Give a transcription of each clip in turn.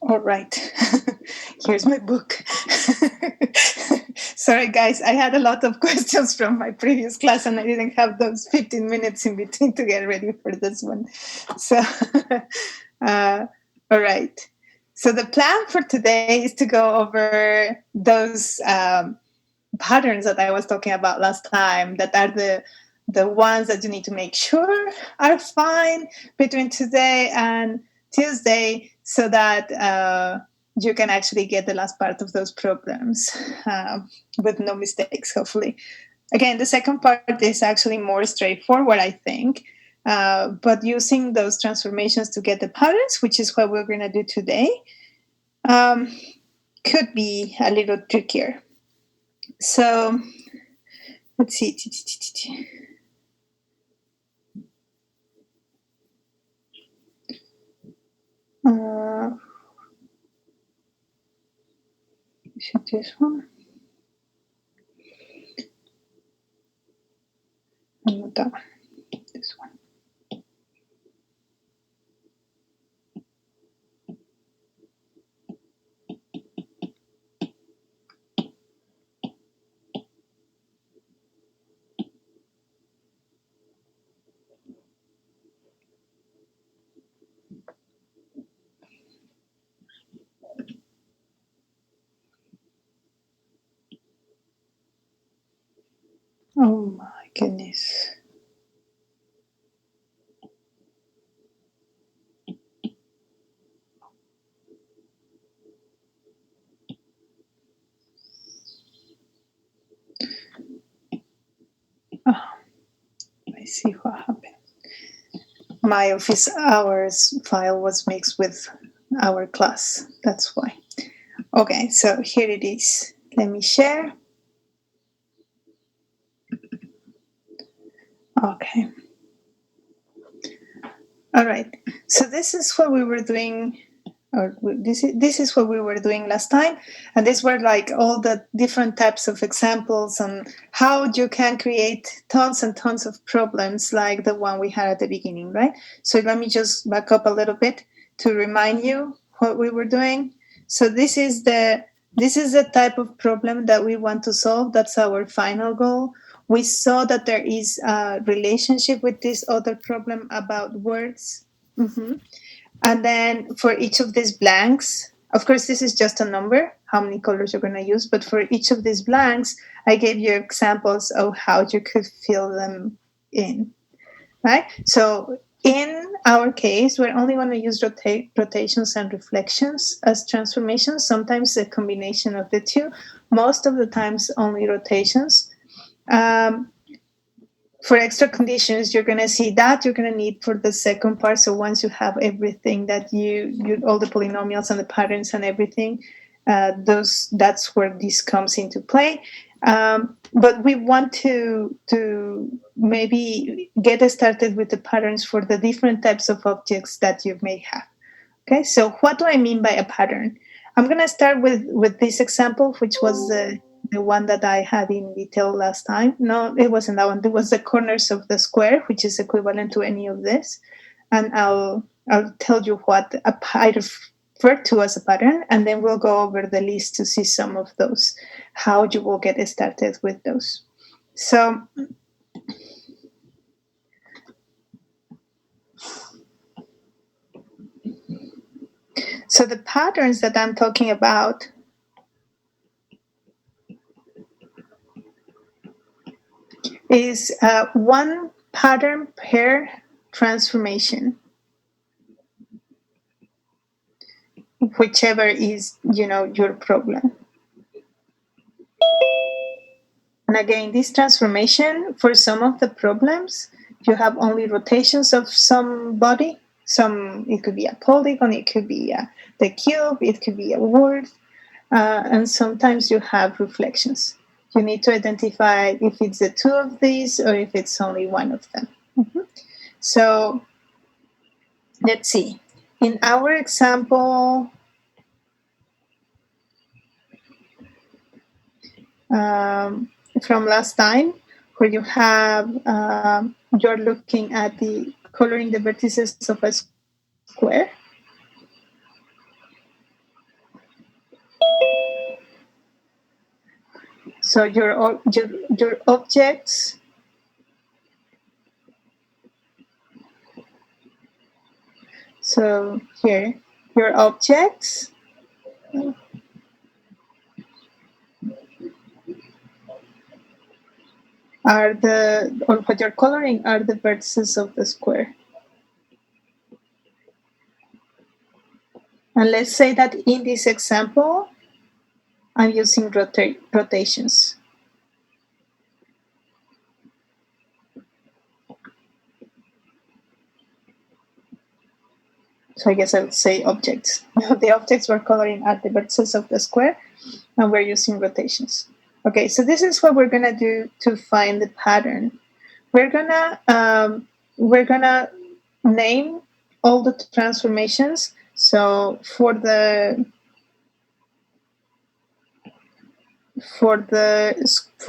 All right. Here's my book. Sorry, guys. I had a lot of questions from my previous class, and I didn't have those 15 minutes in between to get ready for this one. So, all right. So, the plan for today is to go over those patterns that I was talking about last time, that are the ones that you need to make sure are fine between today and Tuesday, so that you can actually get the last part of those problems with no mistakes, hopefully. Again, the second part is actually more straightforward, I think. But using those transformations to get the patterns, which is what we're going to do today, could be a little trickier. So let's see. Is it this one? No, that one. This one. Oh my goodness. Oh, I see what happened. My office hours file was mixed with our class. That's why. Okay, so here it is. Let me share. Okay. All right. So this is what we were doing, or this is what we were doing last time, and these were like all the different types of examples on how you can create tons and tons of problems like the one we had at the beginning, right? So let me just back up a little bit to remind you what we were doing. So this is the type of problem that we want to solve. That's our final goal. We saw that there is a relationship with this other problem about words. Mm-hmm. And then for each of these blanks, of course, this is just a number, how many colors you're going to use. But for each of these blanks, I gave you examples of how you could fill them in, right? So in our case, we're only going to use rotations and reflections as transformations, sometimes a combination of the two, most of the times only rotations. For extra conditions, you're going to see that you're going to need for the second part. So once you have everything that you all the polynomials and the patterns and everything, that's where this comes into play. But we want to maybe get started with the patterns for the different types of objects that you may have. Okay, so what do I mean by a pattern? I'm going to start with this example, which was the one that I had in detail last time. No, it wasn't that one. It was the corners of the square, which is equivalent to any of this. And I'll tell you what I refer to as a pattern, and then we'll go over the list to see some of those, how you will get started with those. So the patterns that I'm talking about is one pattern per transformation, whichever is your problem. And again, this transformation, for some of the problems, you have only rotations of some body. It could be a polygon, it could be the cube, it could be a word, and sometimes you have reflections. You need to identify if it's the two of these or if it's only one of them. Mm-hmm. So let's see. In our example, from last time, where you have you're looking at the coloring the vertices of a square. So your objects, so here, your objects are or what you're coloring are the vertices of the square. And let's say that in this example, I'm using rotations. So I guess I would say objects. The objects we're coloring are the vertices of the square, and we're using rotations. Okay, so this is what we're gonna do to find the pattern. We're gonna name all the transformations. So for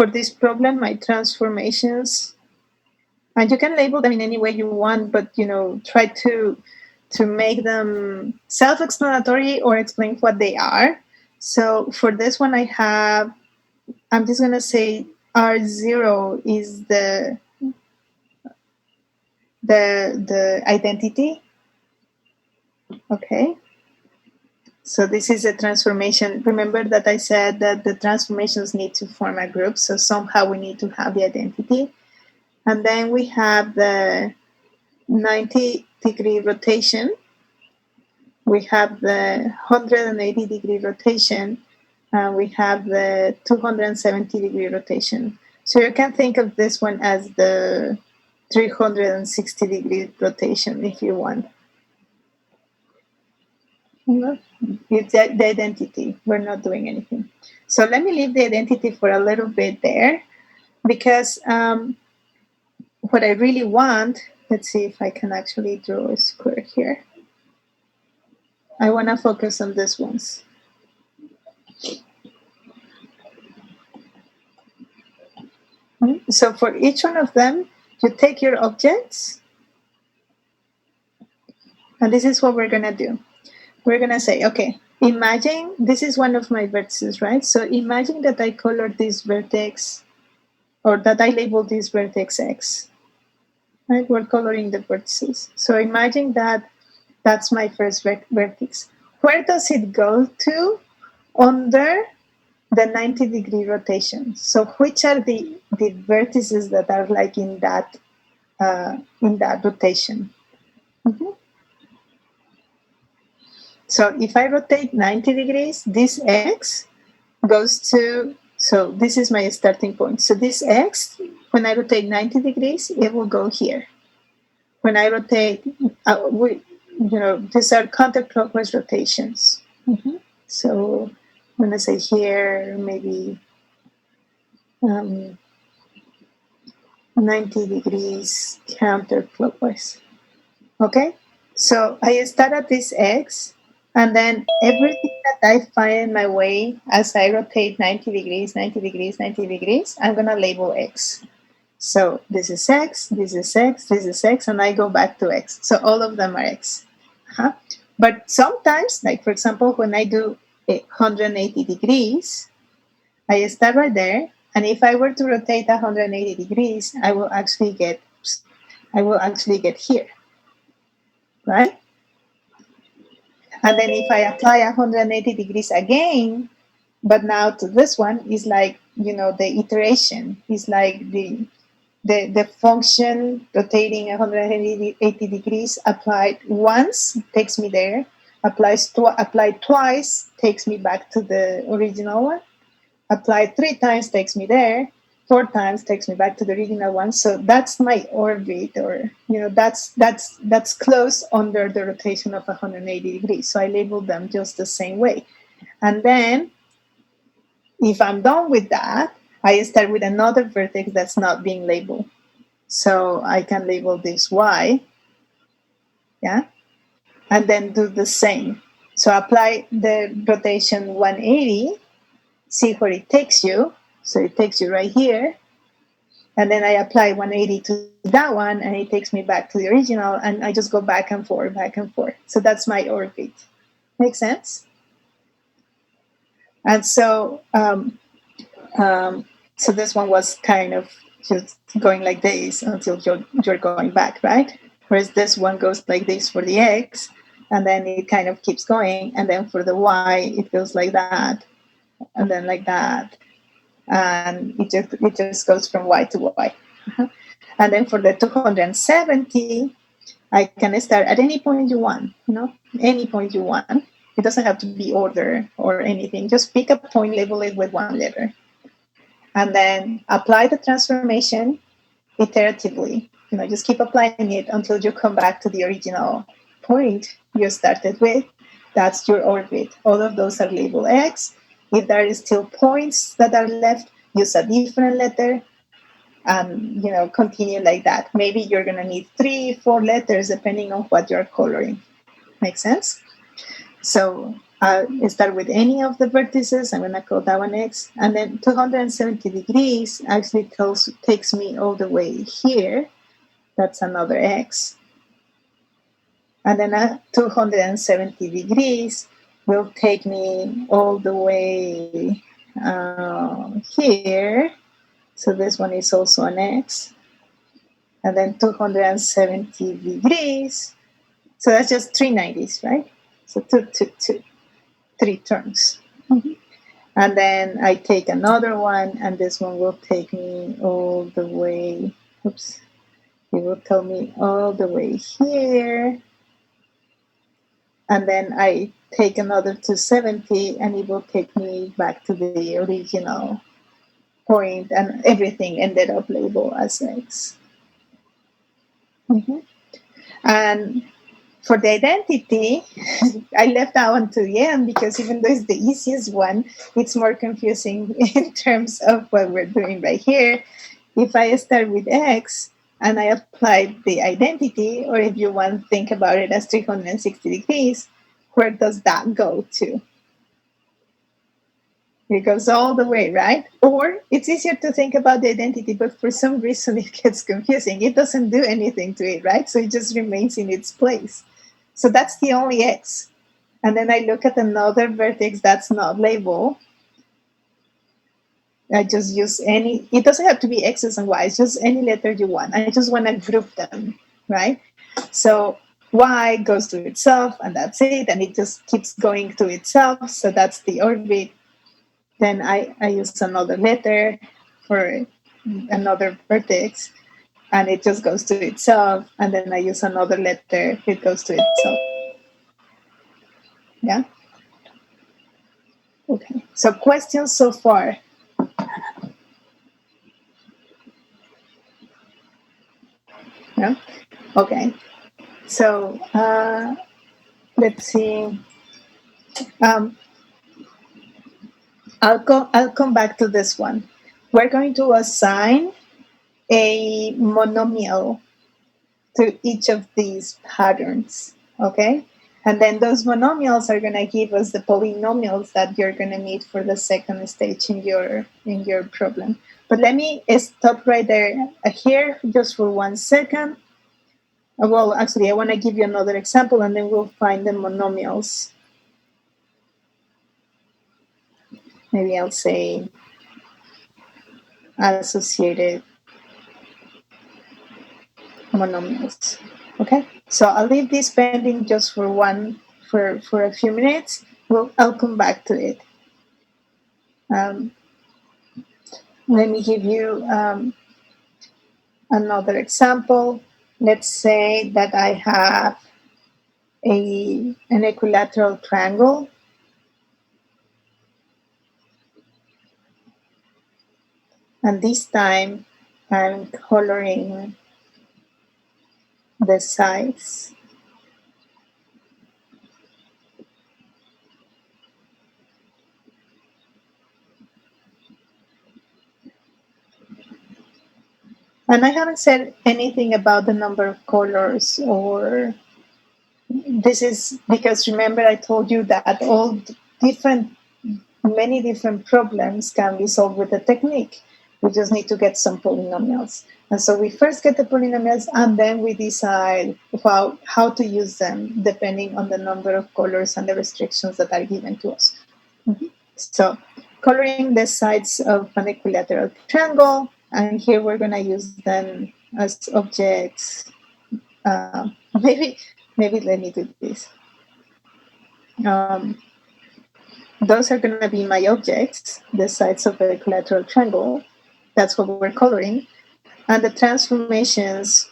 this problem, my transformations, and you can label them in any way you want, but try to make them self-explanatory or explain what they are. So for this one, I'm just gonna say R0 is the identity. Okay. So this is a transformation. Remember that I said that the transformations need to form a group. So somehow we need to have the identity. And then we have the 90-degree rotation. We have the 180-degree rotation. And we have the 270-degree rotation. So you can think of this one as the 360-degree rotation if you want. It's the identity. We're not doing anything. So let me leave the identity for a little bit there, because what I really want, let's see if I can actually draw a square here. I want to focus on these ones. So for each one of them, you take your objects, and this is what we're going to do. We're going to say, okay, imagine this is one of my vertices, right? So imagine that I color this vertex, or that I label this vertex X, right? We're coloring the vertices. So imagine that that's my first vertex. Where does it go to? Under the 90-degree rotation. So which are the vertices that are like in that rotation? Mm-hmm. So if I rotate 90 degrees, this X goes to, so this is my starting point. So this X, when I rotate 90 degrees, it will go here. When I rotate, these are counterclockwise rotations. Mm-hmm. So when I say here, maybe 90 degrees counterclockwise. Okay, so I start at this X, and then everything that I find in my way as I rotate 90 degrees, 90 degrees, 90 degrees, I'm going to label X. So this is X, this is X, this is X, and I go back to X. So all of them are X. Uh-huh. But sometimes, like for example, when I do 180 degrees, I start right there, and if I were to rotate 180 degrees, I will actually get here, right? And then if I apply 180 degrees again, but now to this one is like, the iteration is like the function rotating 180 degrees applied once takes me there, applied twice takes me back to the original one, applied 3 times takes me there, 4 times takes me back to the original one. So that's my orbit, or that's close under the rotation of 180 degrees. So I label them just the same way. And then if I'm done with that, I start with another vertex that's not being labeled. So I can label this Y, yeah, and then do the same. So apply the rotation 180, see where it takes you. So it takes you right here. And then I apply 180 to that one, and it takes me back to the original, and I just go back and forth, back and forth. So that's my orbit. Make sense? And so So this one was kind of just going like this until you're going back, right? Whereas this one goes like this for the X, and then it kind of keeps going. And then for the Y, it goes like that, and then like that. And it just goes from Y to Y. Uh-huh. And then for the 270, I can start at any point you want, any point you want. It doesn't have to be order or anything. Just pick a point, label it with one letter, and then apply the transformation iteratively. Just keep applying it until you come back to the original point you started with. That's your orbit. All of those are labeled X. If there is still points that are left, use a different letter and continue like that. Maybe you're going to need 3, 4 letters depending on what you're coloring. Make sense? So I'll start with any of the vertices. I'm going to call that one X. And then 270 degrees actually takes me all the way here. That's another X. And then 270 degrees will take me all the way here. So this one is also an X. And then 270 degrees. So that's just 390s, right? So three turns. Mm-hmm. And then I take another one, and this one will take me all the way. Oops. It will tell me all the way here. And then I take another 270, and it will take me back to the original point, and everything ended up labeled as X. Mm-hmm. And for the identity, I left that one to the end because even though it's the easiest one, it's more confusing in terms of what we're doing right here. If I start with X and I apply the identity, or if you want to think about it as 360 degrees, where does that go to? It goes all the way, right? Or it's easier to think about the identity, but for some reason it gets confusing. It doesn't do anything to it, right? So it just remains in its place. So that's the only X. And then I look at another vertex that's not labeled. I just use any, it doesn't have to be X's and Y's, just any letter you want. I just want to group them, right? So Y goes to itself, and that's it. And it just keeps going to itself. So that's the orbit. Then I use another letter for another vertex, and it just goes to itself. And then I use another letter, it goes to itself. Yeah? Okay. So questions so far? Yeah? Okay. So let's see. Um, I'll come back to this one. We're going to assign a monomial to each of these patterns, okay? And then those monomials are going to give us the polynomials that you're going to need for the second stage in your problem. But let me stop right there here just for 1 second. Well, actually, I want to give you another example, and then we'll find the monomials. Maybe I'll say associated monomials. Okay, so I'll leave this pending just for a few minutes. I'll come back to it. Um, Let me give you another example. Let's say that I have an equilateral triangle, and this time I'm coloring the sides. And I haven't said anything about the number of colors, or this is because remember I told you that many different problems can be solved with a technique. We just need to get some polynomials. And so we first get the polynomials, and then we decide how to use them depending on the number of colors and the restrictions that are given to us. Mm-hmm. So coloring the sides of an equilateral triangle, and here we're going to use them as objects. Maybe let me do this. Those are going to be my objects, the sides of the equilateral triangle. That's what we're coloring. And the transformations,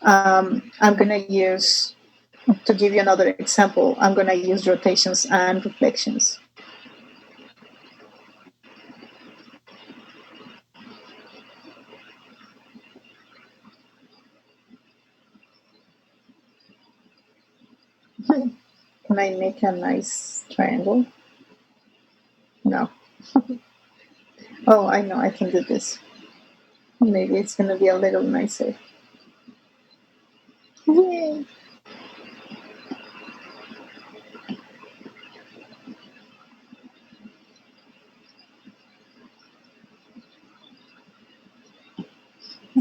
I'm going to use, to give you another example, I'm going to use rotations and reflections. Can I make a nice triangle? No. Oh, I know, I can do this. Maybe it's going to be a little nicer. Yay!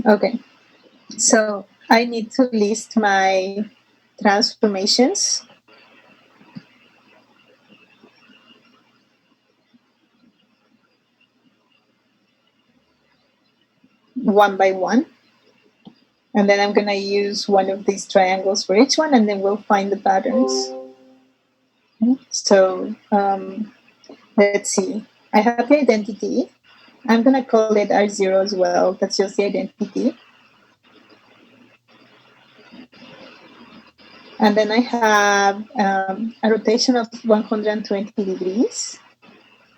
Okay, so I need to list my transformations. One by one. And then I'm going to use one of these triangles for each one, and then we'll find the patterns. So let's see. I have the identity. I'm going to call it R0 as well. That's just the identity. And then I have a rotation of 120 degrees.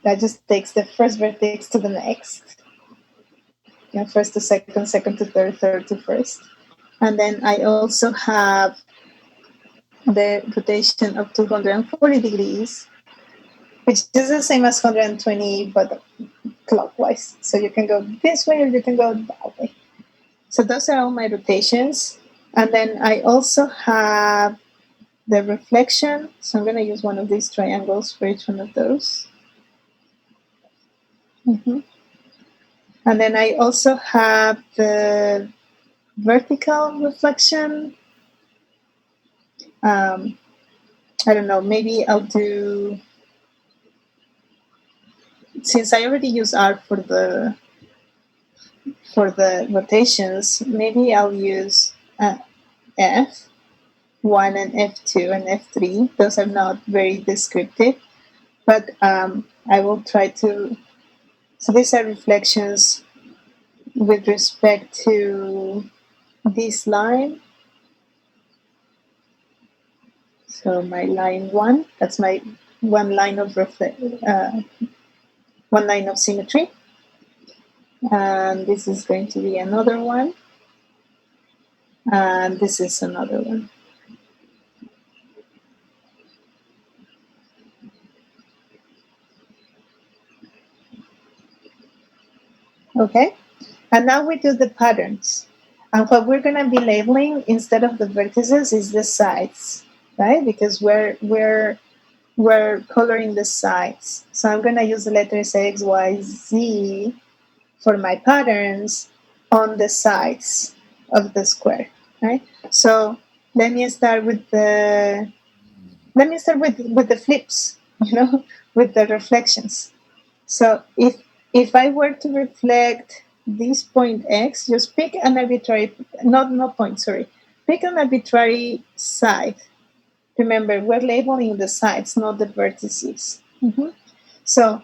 That just takes the first vertex to the next. First to second, second to third, third to first. And then I also have the rotation of 240 degrees, which is the same as 120, but clockwise. So you can go this way or you can go that way. So those are all my rotations. And then I also have the reflection. So I'm going to use one of these triangles for each one of those. Mm-hmm. And then I also have the vertical reflection. I don't know, maybe I'll do, since I already use R for the rotations, maybe I'll use F1 and F2 and F3. Those are not very descriptive, but I will try to, so these are reflections with respect to this line. So my line 1, that's my one line of one line of symmetry. And this is going to be another one. And this is another one. Okay, and now we do the patterns. And what we're going to be labeling instead of the vertices is the sides, right? Because we're coloring the sides. So I'm going to use the letters X, Y, Z for my patterns on the sides of the square, right? So let me start with the flips, with the reflections. So if I were to reflect this point X, just pick an arbitrary, not point, sorry, pick an arbitrary side. Remember, we're labeling the sides, not the vertices. Mm-hmm. So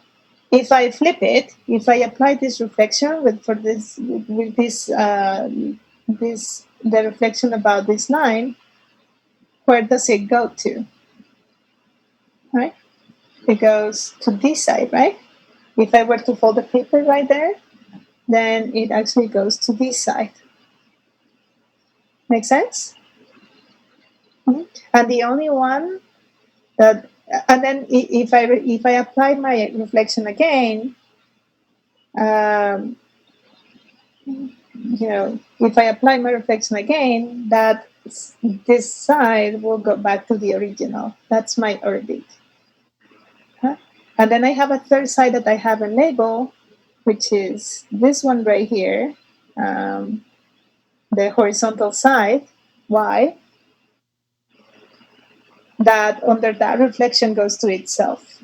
if I flip it, if I apply this reflection with the reflection about this line, where does it go to? Right? It goes to this side, right? If I were to fold the paper right there, then it actually goes to this side. Make sense? Mm-hmm. And the only one that, and then if I apply my reflection again, if I apply my reflection again, that this side will go back to the original. That's my orbit. Huh? And then I have a third side that I haven't labeled, which is this one right here, the horizontal side. Why? that under that reflection goes to itself.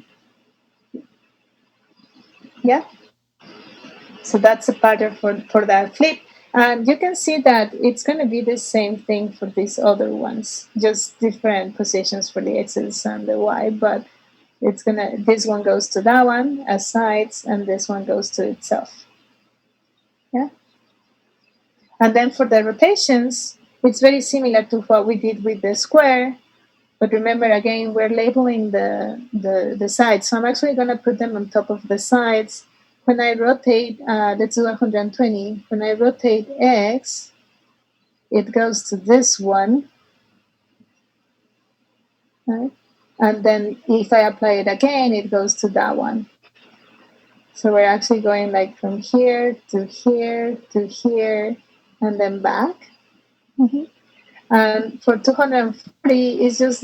Yeah. So that's a pattern for that flip. And you can see that it's going to be the same thing for these other ones, just different positions for the x's and the y. But it's going to, this one goes to that one as sides, and this one goes to itself. Yeah. And then for the rotations, it's very similar to what we did with the square. But remember, again, we're labeling the sides. So I'm actually going to put them on top of the sides. When I rotate, let's do 120. When I rotate x, it goes to this one. Right? And then if I apply it again, it goes to that one. So we're actually going like from here to here to here and then back. Mm-hmm. And for 240, it's just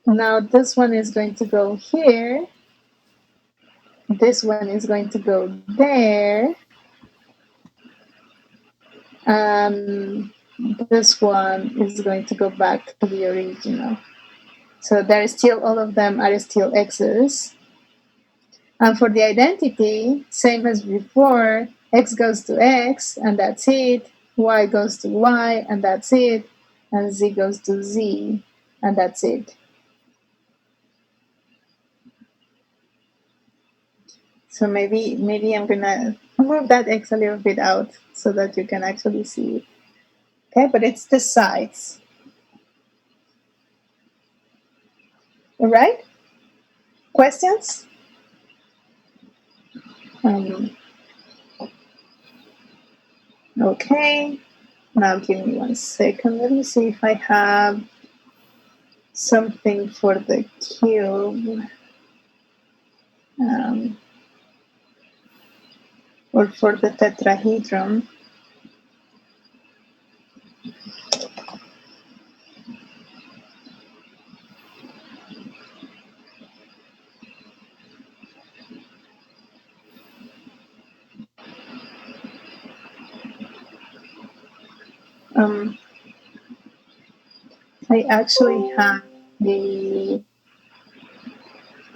now this one is going to go here. This one is going to go there. This one is going to go back to the original. So there is still, all of them are still x's. And for the identity, same as before, x goes to x, and that's it. Y goes to y, and that's it. And z goes to z, and that's it. So maybe I'm gonna move that x a little bit out so that you can actually see it. Okay, but it's the sides. All right? Questions? Okay. Now give me 1 second. Let me see if I have something for the cube. Or for the tetrahedron. I actually have the,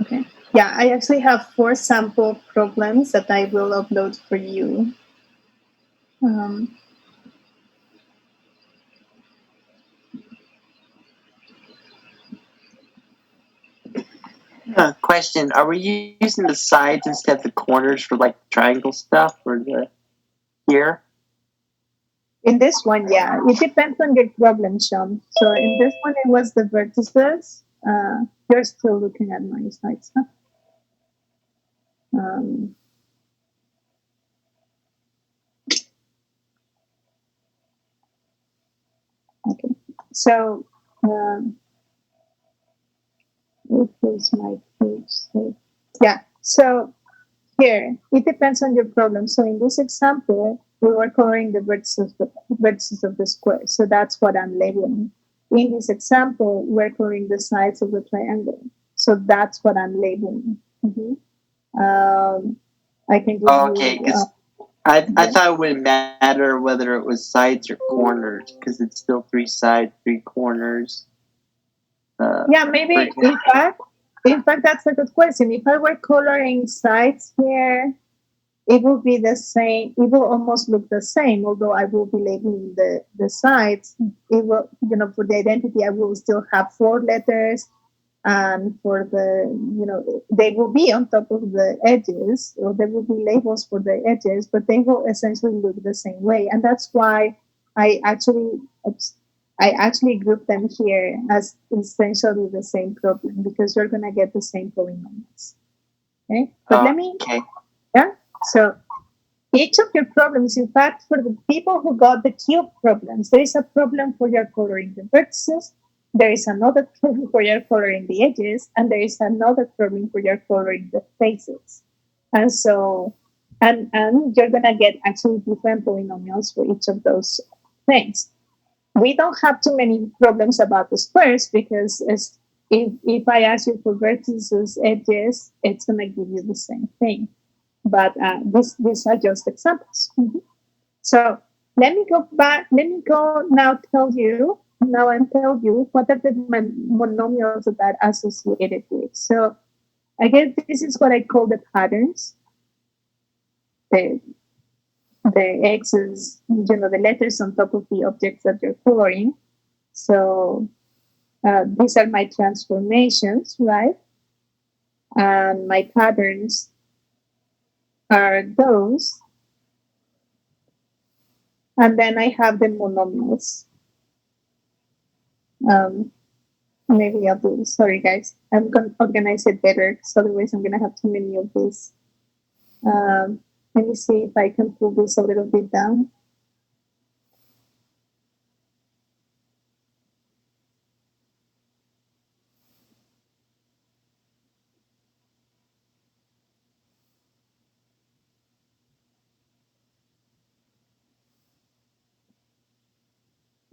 okay. Yeah, I actually have 4 sample problems that I will upload for you. Question: are we using the sides instead of the corners for like triangle stuff, or the here? In this one, yeah, it depends on your problem, Sean. So in this one, it was the vertices. You're still looking at my slides, huh? Okay. So what is my page? Yeah. So here, it depends on your problem. So in this example, we were coloring the vertices of the square. So that's what I'm labeling. In this example, we're coloring the sides of the triangle. So that's what I'm labeling. Mm-hmm. I can give okay, because I thought it wouldn't matter whether it was sides or corners, because it's still 3 sides, 3 corners. Yeah, maybe in fact, that's a good question. If I were coloring sides here, it will be the same. It will almost look the same, although I will be labeling the sides. It will, for the identity, I will still have 4 letters. And for the, they will be on top of the edges, or there will be labels for the edges, but they will essentially look the same way. And that's why I actually group them here as essentially the same problem, because you're going to get the same polynomials. Okay, but let me, yeah. So each of your problems, in fact, for the people who got the cube problems, there is a problem for your coloring the vertices, there is another problem for your coloring the edges, and there is another problem for your coloring the faces. And so, and you're going to get actually different polynomials for each of those things. We don't have too many problems about the squares, because if I ask you for vertices, edges, it's going to give you the same thing. But these are just examples. Mm-hmm. So let me go back. Let me go now tell you Now I'll tell you what are the monomials that are associated with. So again, this is what I call the patterns. The the X's, the letters on top of the objects that you're coloring. So these are my transformations, right? And my patterns are those. And then I have the monomials. Maybe I'll do, sorry guys, I'm going to organize it better, so otherwise I'm going to have too many of these. Let me see if I can pull this a little bit down.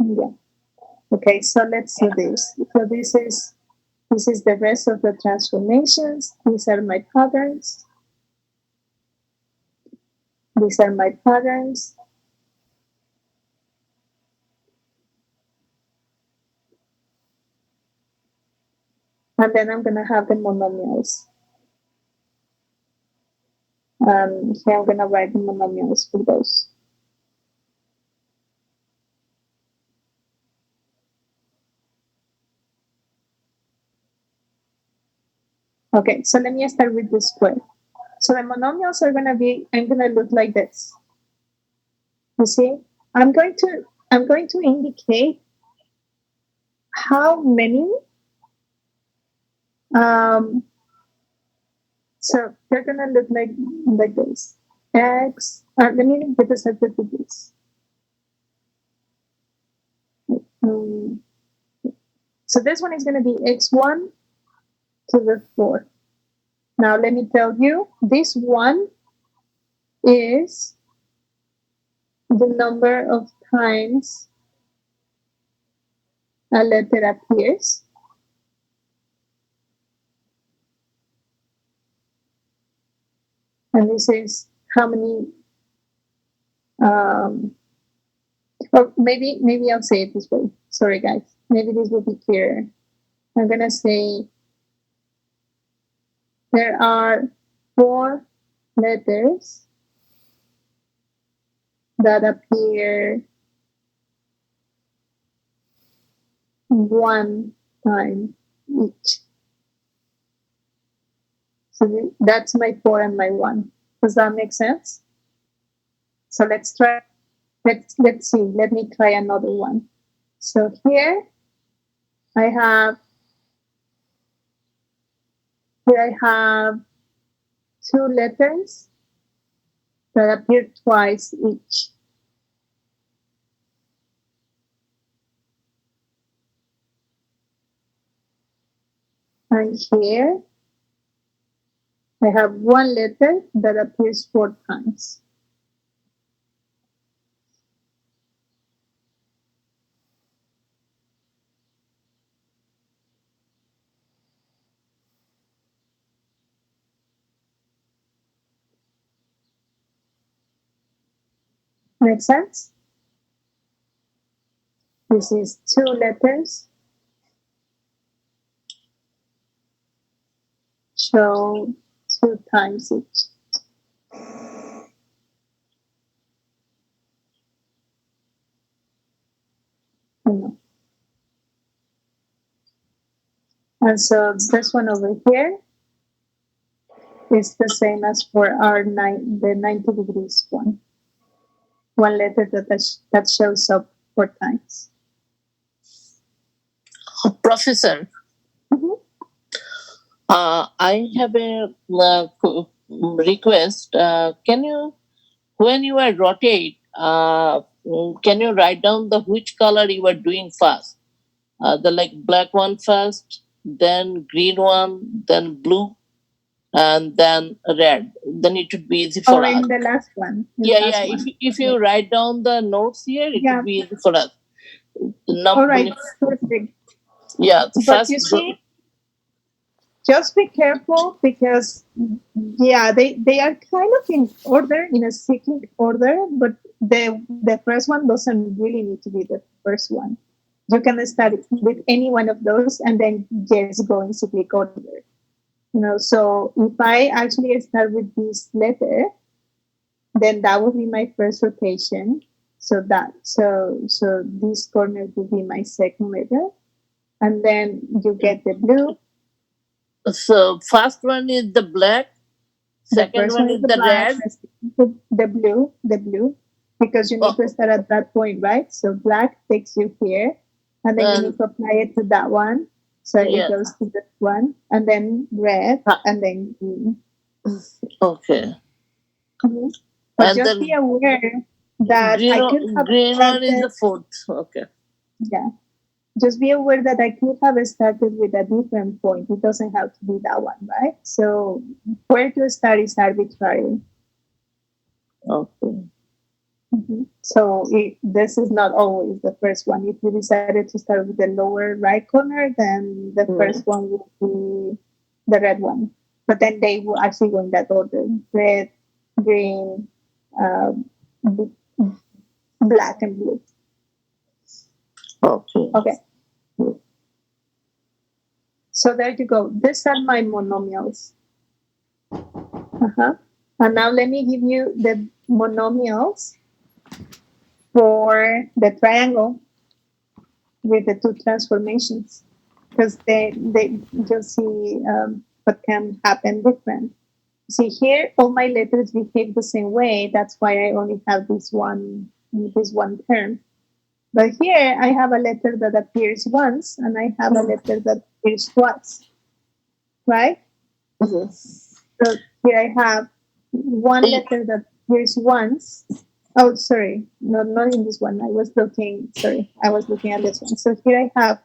Yeah. Okay, so let's do this. So this is the rest of the transformations. These are my patterns. These are my patterns. And then I'm going to have the monomials. Here I'm going to write the monomials for those. Okay, so let me start with the square. So the monomials are going to be, I'm going to look like this. You see, I'm going to indicate how many. So they're going to look like this. X. Let me get this started with this. So this one is going to be x1 to the 4. Now let me tell you, this one is the number of times a letter appears. And this is how many, or maybe I'll say it this way. Sorry guys, maybe this will be clearer. I'm going to say there are 4 letters that appear 1 time each. So that's my 4 and my 1. Does that make sense? So let's try. Let's see. Let me try another one. So here I have 2 letters that appear twice each. And here I have 1 letter that appears 4 times. Make sense? This is 2 letters show 2 times each. And so this one over here is the same as for the 90 degrees one. 1 letter that shows up 4 times. Professor, I have a request. Can you, when you are rotate, can you write down which color you are doing first? The black one first, then green one, then blue, and then red. Then it would be easy for us. In the last one. Yeah. If you write down the notes here, it would be easy for us. All right, perfect. Yeah, but you see, just be careful because they are kind of in order, in a cyclic order, but the first one doesn't really need to be the first one. You can start with any one of those and then just go in cyclic order. So if I actually start with this letter, then that would be my first rotation. So this corner would be my second letter, and then you get the blue. So first one is the black, The second first one one is is the the black, red. the blue, because you need to start at that point, right? So black takes you here, and then you need to apply it to that one. So Yes. it goes to this one, and then red, Huh. and then green. Okay. Mhm. But And just then be aware that I could have green one is started, the fourth. Okay. yeah. Just be aware that I could have started with a different point. It doesn't have to be that one, right? So where to start is arbitrary. Okay. So this is not always the first one. If you decided to start with the lower right corner, then the first one will be the red one. But then they will actually go in that order: red, green, black, and blue. Okay. Okay. So there you go. These are my monomials. And now let me give you the monomials for the triangle with the two transformations, because they you'll see what can happen different. See here, all my letters behave the same way. That's why I only have this one term. But here I have a letter that appears once, and I have a letter that appears twice, right? So here I have one letter that appears once. Oh, sorry, no, not in this one. I was looking at this one. So here I have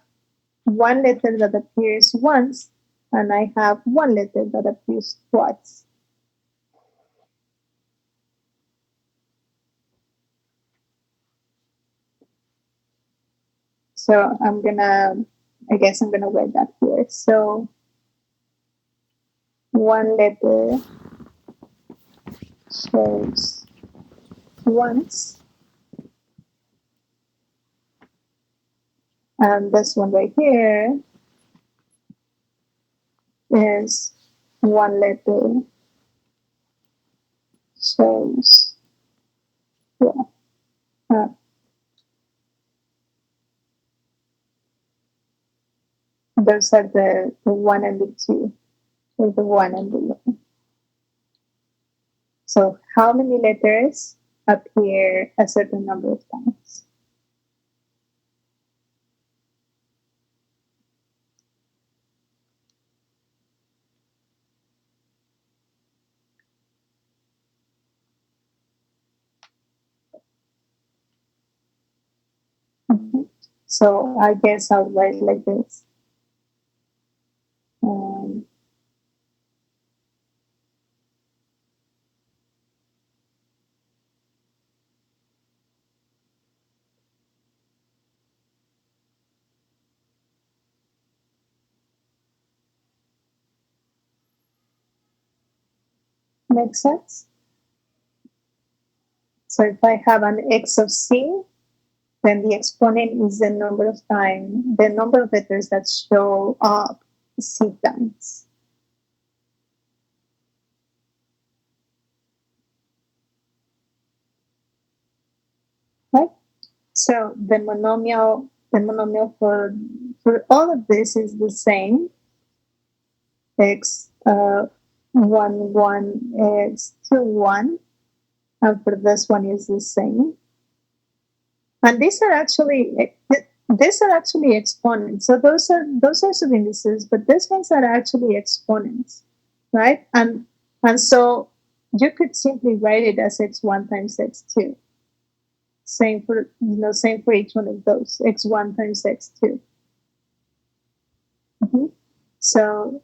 one letter that appears once, and I have one letter that appears twice. So I guess I'm gonna write that here. So one letter shows once, and this one right here is one letter shows, those are the one and the two, or the one and the one. So how many letters appear a certain number of times? So I guess I'll write like this. Makes sense? So if I have an x of c, then the exponent is the number of letters that show up c times. Right? So the monomial for all of this is the same. X 1 x 2 1, and for this one is the same. And these are actually exponents. So those are sub-indices, but these ones are actually exponents, right? And so you could simply write it as x1 times x2. Same for each one of those, x1 times x2. So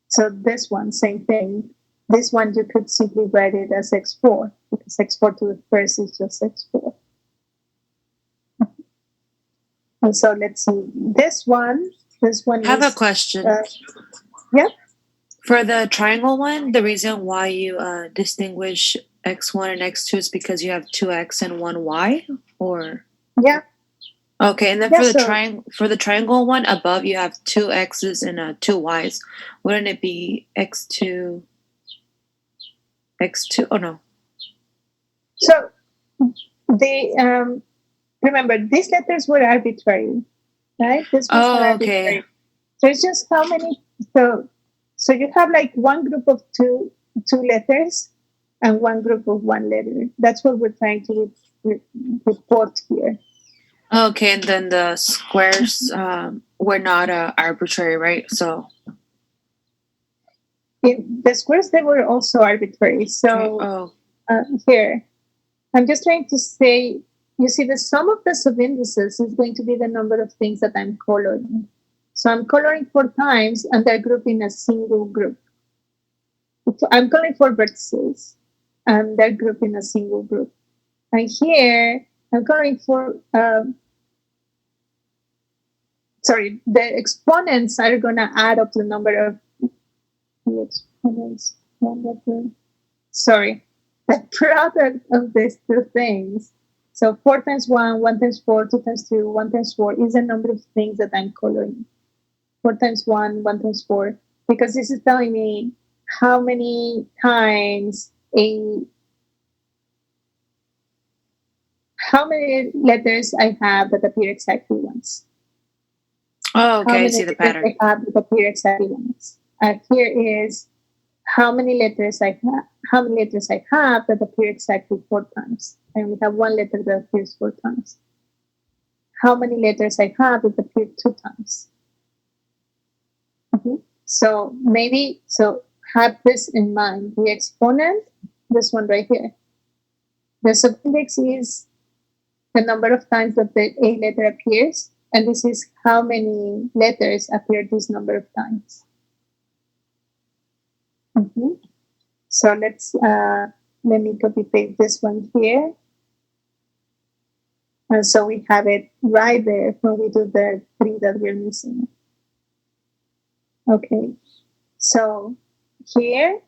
so this one, same thing. This one you could simply write it as x4, because x4 to the first is just x4. And so let's see. This one I have a question. Yeah. For the triangle one, the reason why you distinguish x1 and x2 is because you have 2x and 1y, or? Yeah. Okay, and then Yeah, for the so- for the triangle one above, you have two x's and two y's. Wouldn't it be x2, x2? Oh no. So the remember these letters were arbitrary, right? This was an Oh, arbitrary. okay. So it's just how many. So you have like one group of two letters and one group of one letter. That's what we're trying to report here. Okay, and then the squares were not arbitrary, right? So The squares, they were also arbitrary. So oh, here, I'm just trying to say, you see, the sum of the subindices is going to be the number of things that I'm coloring. So I'm coloring 4 times, and they're grouped in a single group. So I'm coloring 4 vertices, and they're grouped in a single group. And here, I'm coloring 4. Sorry, the exponents are going to add up the number of the exponents. Sorry, the product of these two things. So 4 times 1, 1 times 4, 2 times 2, 1 times 4 is the number of things that I'm coloring. 4 times 1, 1 times 4, because this is telling me how many times how many letters I have that appear exactly once. oh, okay. How I many see the letters pattern. I have that appear exactly once. Here is how many letters I have. How many letters I have that appear exactly 4 times, and we have one letter that appears 4 times. How many letters I have that appear 2 times. So maybe have this in mind. The exponent, this one right here. The suffix is the number of times that the A letter appears, and this is how many letters appear this number of times. So let me copy paste this one here. And so we have it right there when we do the 3 that we're missing. Okay, so here,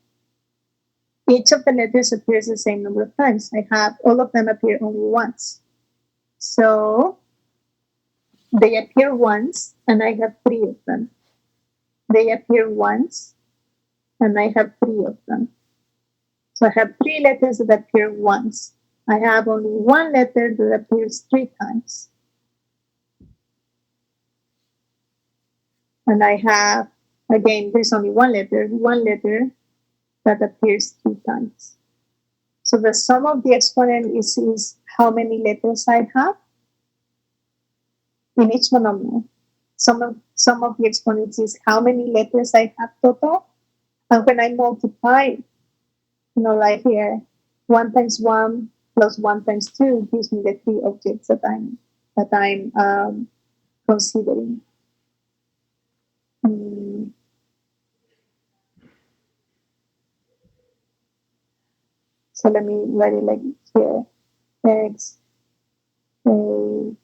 each of the letters appears the same number of times. I have all of them appear only once. So they appear once, and I have 3 of them. They appear once, and I have 3 of them. So I have 3 letters that appear once. I have only 1 letter that appears 3 times. And I have, again, there's only one letter that appears 3 times. So the sum of the exponent is how many letters I have in each monomial. Sum of the exponents is how many letters I have total. And when I multiply, like here, 1 times 1 plus 1 times 2 gives me the 3 objects that I'm considering. So let me write it like here. X, A, no.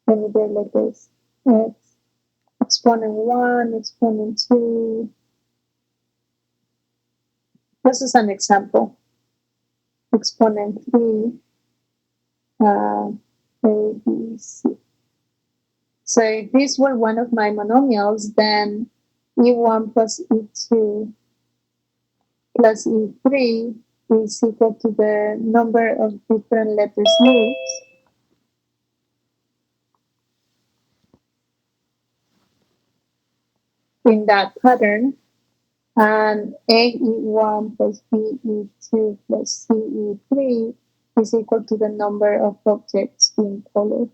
Let me do it like this. X, exponent 1, exponent 2. This is an example. Exponent 3, A, B, C. So if this were one of my monomials, then E1 plus E2 plus E3 is equal to the number of different letters used in that pattern, and AE1 plus BE2 plus CE3 is equal to the number of objects being colored.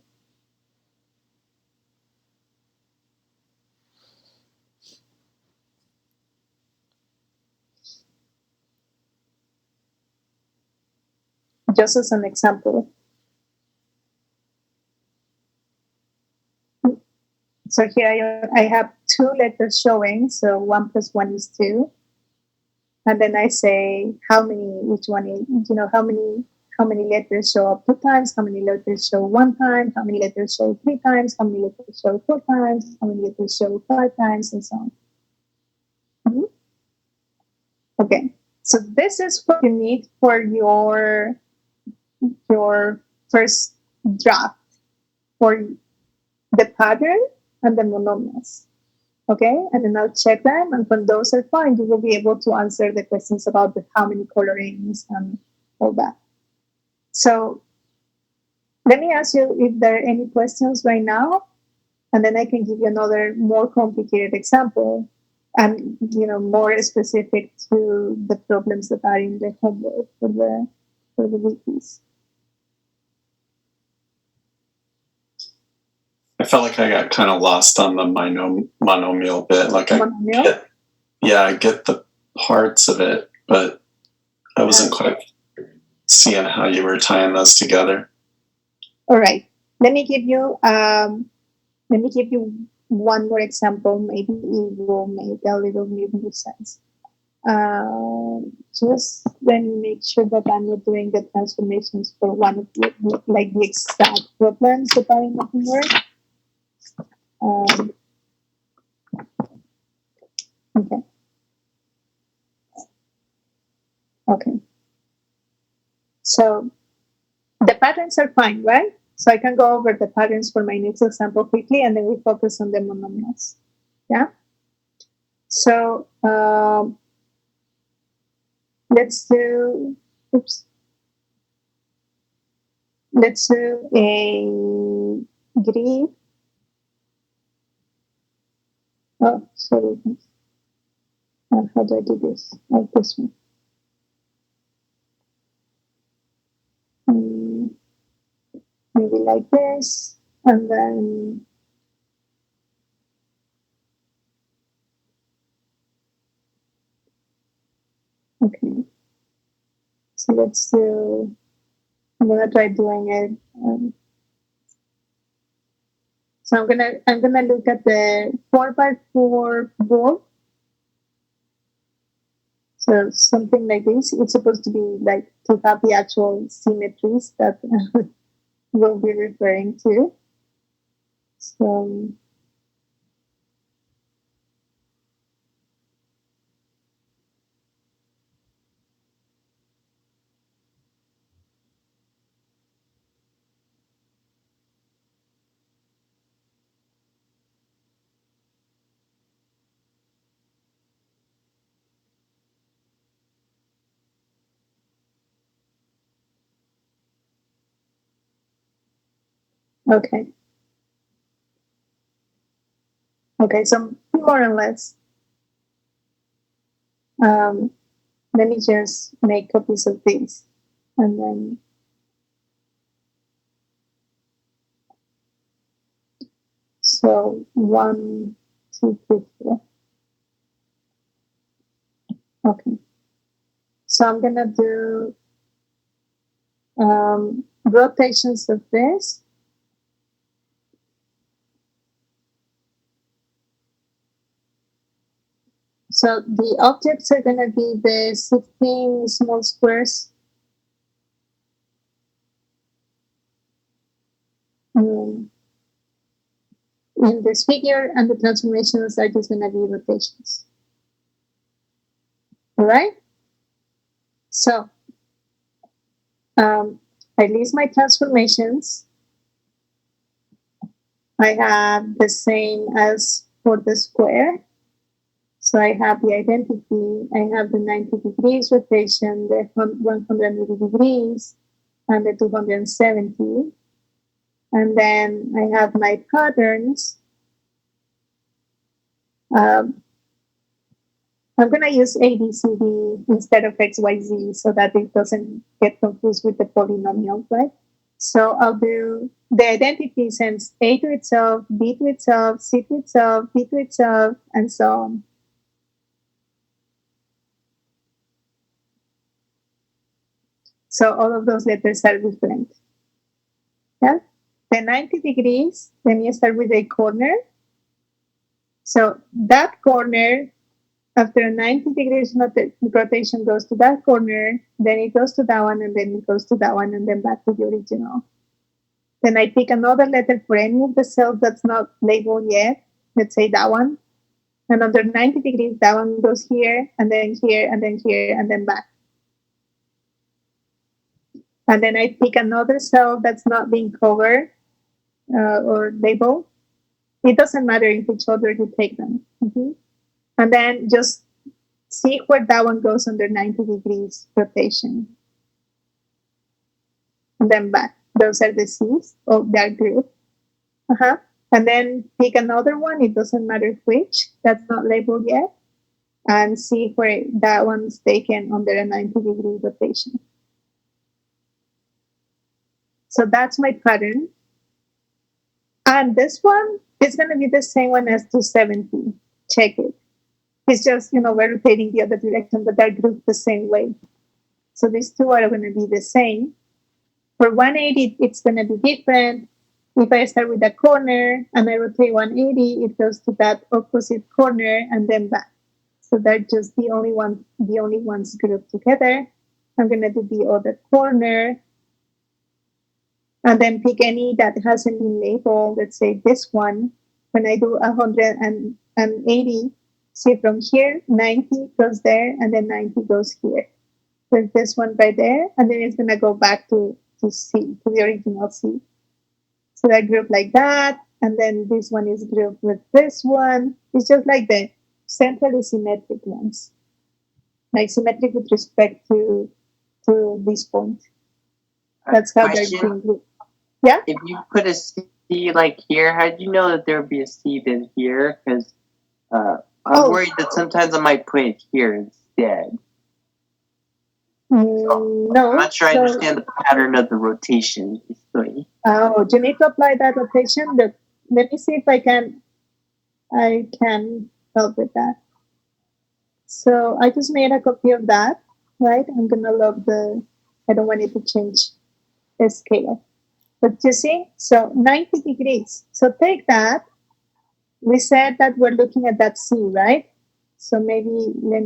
Just as an example. So here I have 2 letters showing, so 1 plus 1 is 2. And then I say how many each one is, how how many letters show up 2 times, how many letters show 1 time, how many letters show 3 times, how many letters show 4 times, how many letters show 5 times, and so on. Mhm. Okay, so this is what you need for your first draft for the pattern and the monomials. Okay, and then I'll check them, and when those are fine, you will be able to answer the questions about how many colorings and all that. So let me ask you if there are any questions right now, and then I can give you another more complicated example and more specific to the problems that are in the homework for the wikis. I felt like I got kind of lost on the monomial bit. Like Monomial? I get the parts of it, but I wasn't quite seeing how you were tying those together. All right. Let me give you one more example. Maybe it will make a little bit more sense. Just let me make sure that I'm not doing the transformations for one of the exact problems that are in the homework. Okay. Okay. So the patterns are fine, right? So I can go over the patterns for my next example quickly, and then we focus on the monomials. Yeah. So let's do a grid. Oh, sorry. How do I do this? Like this one. Maybe like this, and then okay. So let's do. I'm gonna try doing it. So I'm gonna look at the 4x4 board. So something like this. It's supposed to be like to have the actual symmetries that we'll be referring to. So okay. Okay, so more or less. Let me just make copies of these, and then so 1, 2, 3, 4. Okay. So I'm gonna do rotations of this. So the objects are gonna be the 16 small squares. In this figure, and the transformations are just gonna be rotations. All right. So I list my transformations. I have the same as for the square. So I have the identity, I have the 90 degrees rotation, the 180 degrees, and the 270. And then I have my patterns. I'm going to use ABCD instead of XYZ so that it doesn't get confused with the polynomial, right? So I'll do the identity sends A to itself, B to itself, C to itself, D to itself, and so on. So all of those letters are different. Yeah. The 90 degrees, let me start with a corner. So that corner After 90 degrees rotation goes to that corner, then it goes to that one, and then it goes to that one, and then back to the original. Then I pick another letter for any of the cells that's not labeled yet. Let's say that one. And under 90 degrees, that one goes here, and then here, and then here, and then back. And then I pick another cell that's not being covered or labeled. It doesn't matter in which order you take them. Mm-hmm. And then just see where that one goes under 90 degrees rotation. And then back. Those are the C's of that group. Uh-huh. And then pick another one. It doesn't matter which. That's not labeled yet. And see where that one's taken under a 90-degree rotation. So that's my pattern. And this one is going to be the same one as 270. Check it. It's just, we're rotating the other direction, but they're grouped the same way. So these two are going to be the same. For 180, it's going to be different. If I start with a corner and I rotate 180, it goes to that opposite corner and then back. So they're just the only ones grouped together. I'm going to do the other corner and then pick any that hasn't been labeled. Let's say this one. When I do 180, see from here, 90 goes there, and then 90 goes here. There's this one right there, and then it's going to go back to C, to the original C. So that group like that, and then this one is grouped with this one. It's just like the centrally symmetric ones, like symmetric with respect to this point. That's how they're being grouped. Yeah? If you put a C like here, how do you know that there would be a C then here? Because I'm worried that sometimes I might put it here instead. No. I'm not sure I understand the pattern of the rotation. Oh, you need to apply that rotation. Let me see if I can help with that. So I just made a copy of that, right? I'm gonna log I don't want it to change the scale. But you see, so 90 degrees. So take that. We said that we're looking at that C, right? So maybe let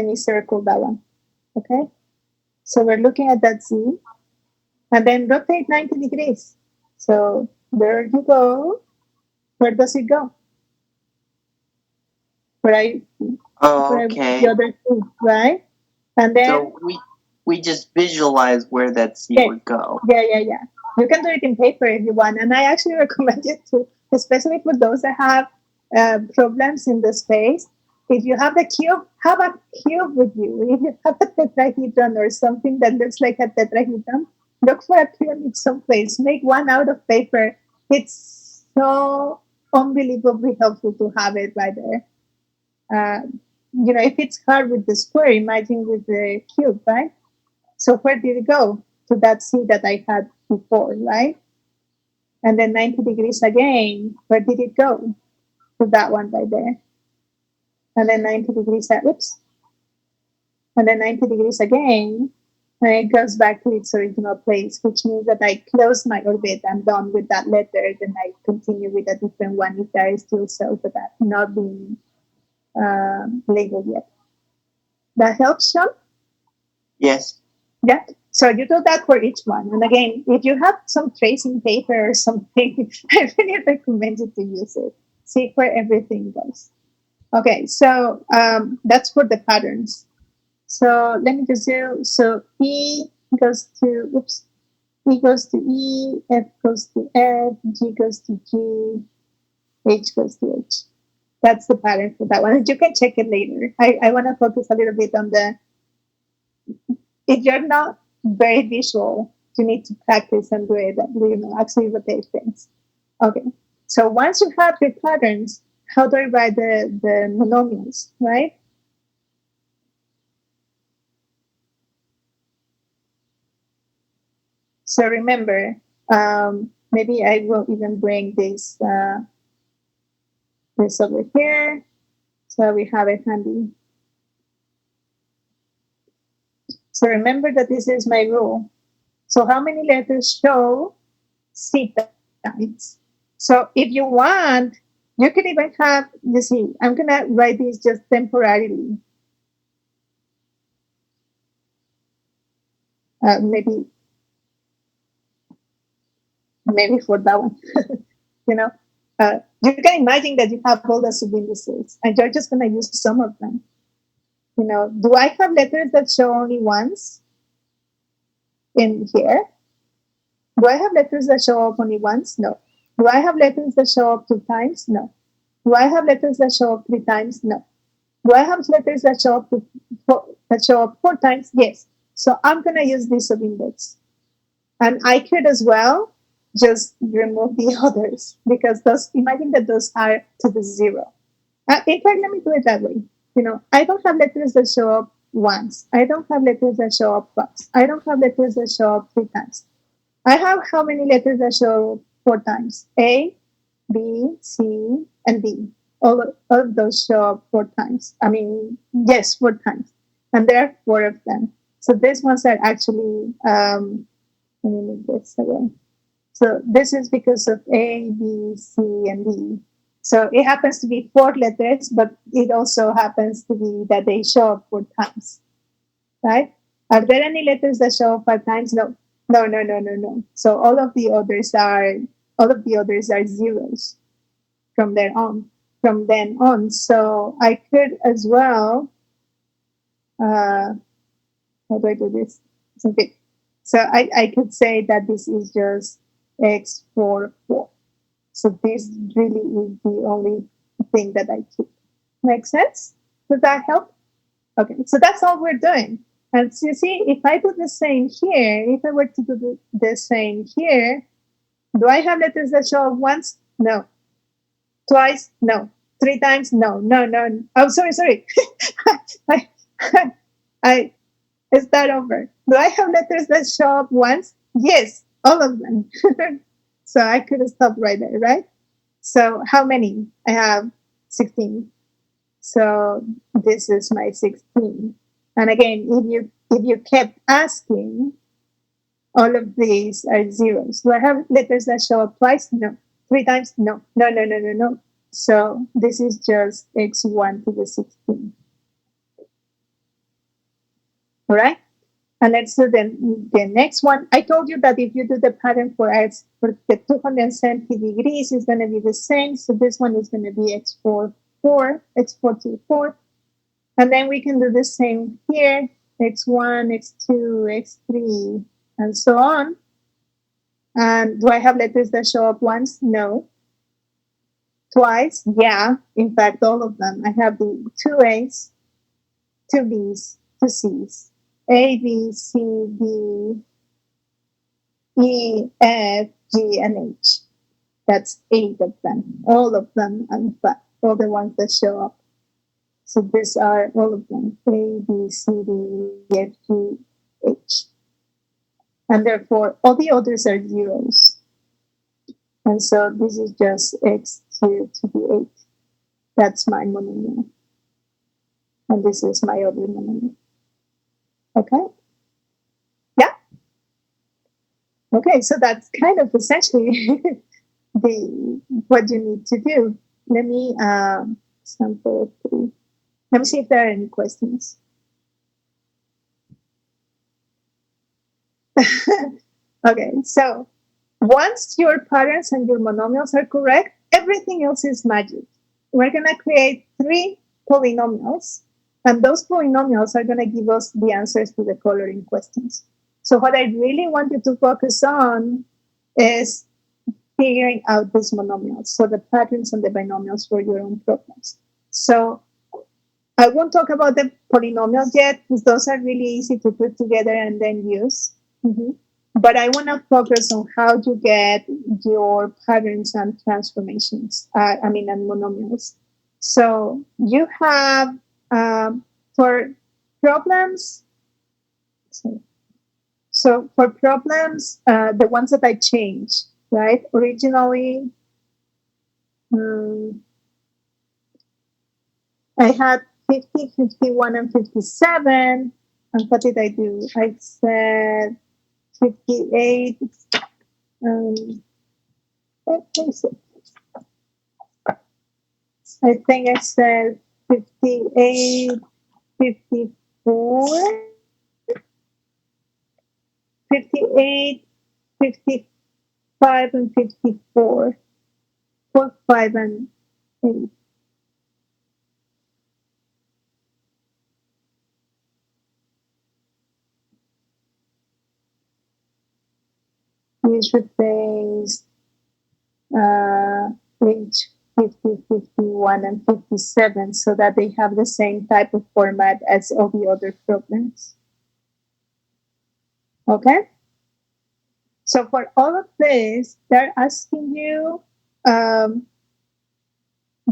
me circle that one. Okay? So we're looking at that C. And then rotate 90 degrees. So there you go. Where does it go? Okay. The other two, right? And then so we just visualize where that C would go. Yeah. You can do it in paper if you want. And I actually recommend it too, especially for those that have problems in the space. If you have the cube, have a cube with you. If you have a tetrahedron or something that looks like a tetrahedron, look for a pyramid someplace. Make one out of paper. It's so unbelievably helpful to have it right there. If it's hard with the square, imagine with the cube, right? So where did it go? To that C that I had before, right? And then 90 degrees again. Where did it go? To that one right there. And then 90 degrees and then 90 degrees again. And it goes back to its original place, which means that I close my orbit. I'm done with that letter. Then I continue with a different one if there is still cells that are not being labeled yet. That helps, Sean? Yes. Yeah. So you do that for each one. And again, if you have some tracing paper or something, I really recommend you to use it. See where everything goes. Okay, so that's for the patterns. So let me just do, so E goes to E, F goes to F, G goes to G, H goes to H. That's the pattern for that one. And you can check it later. I want to focus a little bit on if you're not very visual, you need to practice and do it, actually rotate things. Okay, so once you have your patterns, how do I write the monomials, right? So remember, maybe I will even bring this over here, so we have it handy. So remember that this is my rule. So how many letters show C times? So if you want, You could even have, you see, I'm going to write this just temporarily. Maybe for that one. you know, you can imagine that you have all the subindices and you're just going to use some of them. Do I have letters that show only once in here? Do I have letters that show up only once? No. Do I have letters that show up 2 times? No. Do I have letters that show up 3 times? No. Do I have letters that show up 4 times? Yes. So I'm going to use this subindex. And I could as well just remove the others because imagine that those are to the 0. In fact, let me do it that way. I don't have letters that show up once. I don't have letters that show up twice. I don't have letters that show up 3 times. I have how many letters that show up 4 times? A, B, C, and D. All of those show up 4 times. Yes, 4 times. And there are 4 of them. So these ones are actually, let me move this away. So this is because of A, B, C, and D. So it happens to be 4 letters, but it also happens to be that they show up 4 times, right? Are there any letters that show up 5 times? No. So all of the others are zeros from then on. So I could as well. How do I do this? Okay. So I could say that this is just x4, 4. So this really is the only thing that I keep. Make sense? Does that help? Okay, so that's all we're doing. And so you see, if I do the same here, if I were to do the same here, do I have letters that show up once? No. Twice? No. 3 times? No. Oh, sorry. I start over. Do I have letters that show up once? Yes, all of them. So I could have stopped right there, right? So how many? I have 16. So this is my 16. And again, if you kept asking, all of these are zeros. Do I have letters that show up twice? No. 3 times? No. No. So this is just x1 to the 16. All right? And let's do the next one. I told you that if you do the pattern for the 270 degrees, it's going to be the same. So this one is going to be x4 to 4. And then we can do the same here, x1, x2, x3, and so on. And do I have letters that show up once? No. Twice? Yeah. In fact, all of them. I have the 2 A's, 2 B's, 2 C's. A, B, C, D, E, F, G, and H. That's 8 of them. All of them, in fact, all the ones that show up. So these are all of them. A, B, C, D, E, F, G, H. And therefore, all the others are zeros. And so this is just x2 to the 8. That's my monomial. And this is my other monomial. Okay? Yeah? Okay, so that's kind of essentially what you need to do. Let me sample 3. Let me see if there are any questions. Okay, so once your patterns and your monomials are correct, everything else is magic. We're going to create 3 polynomials. And those polynomials are going to give us the answers to the coloring questions. So what I really want you to focus on is figuring out these monomials, so the patterns and the binomials for your own problems. So I won't talk about the polynomials yet, because those are really easy to put together and then use. But I want to focus on how to get your patterns and transformations, and monomials. So you have for problems. So for problems, the ones that I changed, right? Originally, I had 50, 51, and 57. And what did I do? I said 58. Let me see. I think I said 58, 54, 58, 55, and 54. 4, 5, and 8. These replaced page 50, 51, and 57 so that they have the same type of format as all the other problems. Okay? So for all of this, they're asking you,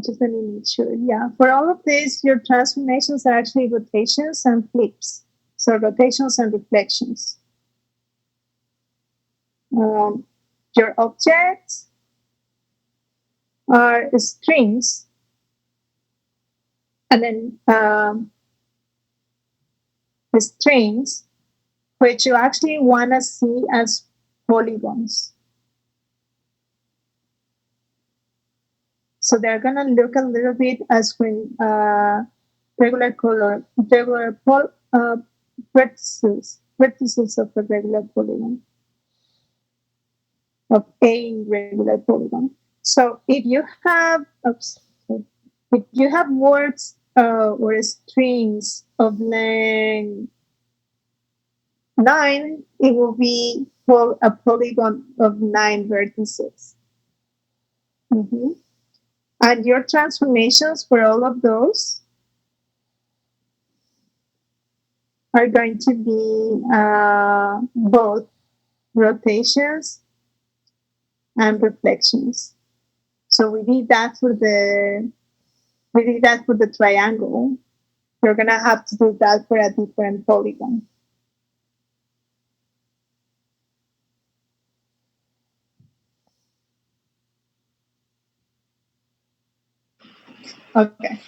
just let me make sure. Yeah, for all of this, your transformations are actually rotations and flips. So rotations and reflections. Your objects are strings, and then the strings, which you actually want to see as polygons. So they're going to look a little bit as when regular color, regular vertices of a regular polygon, of a regular polygon. So if you have words or strings of length 9, it will be a polygon of 9 vertices. Mm-hmm. And your transformations for all of those are going to be both rotations and reflections. So we did that for the triangle. You're gonna have to do that for a different polygon. Okay.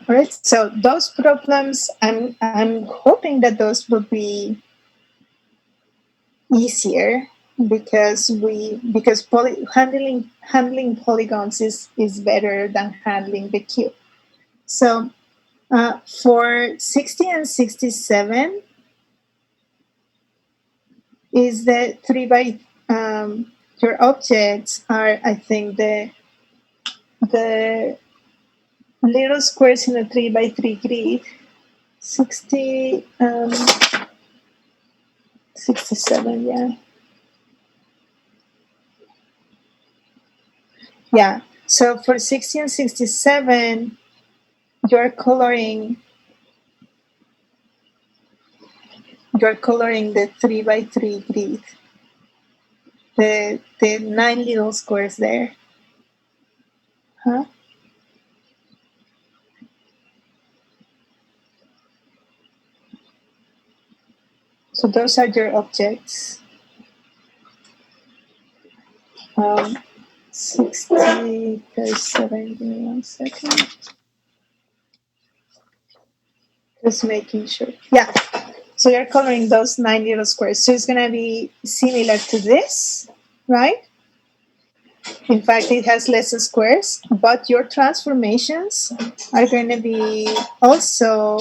All right. So those problems, I'm hoping that those will be easier because handling polygons is better than handling the cube. So for 60 and 67 is the 3 by your objects are, I think, the little squares in a 3 by 3 grid. 67, yeah. Yeah. So for 60 and 67, you're coloring the 3 by 3 grid. The 9 little squares there. Huh? So those are your objects. 60, 37, give me 1 second. Just making sure. Yeah. So you're coloring those 9 little squares. So it's going to be similar to this, right? In fact, it has less squares, but your transformations are going to be also